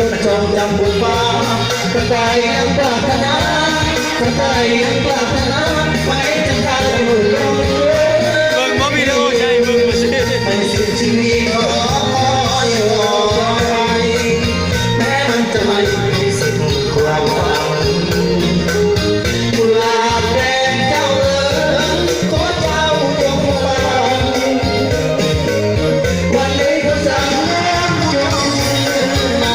นจงจำบุญฟ้าคนไทยยังปรารถนาคนไทยยังปรารถนาไม่จำกัดมือลงเบิ่งบ่มีเด้อใช่เบิ่งบ่สิไม่สิ้นชีวิตขออยู่ต่อไปแม้มันจะไม่มีสิ้นความหวังกุหลาบแดงเจ้าเอ๋ยขอเจ้าจงฟังวันนี้เขาสั่งน้ำจงมา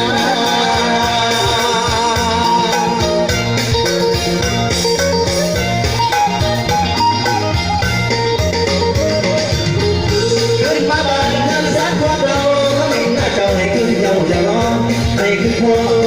ขึ้นมาบ้านนั้นสักวันเราเขาไม่น่าจะให้ขึ้นเยาว์อย่าร้องให้ขึ้นพอ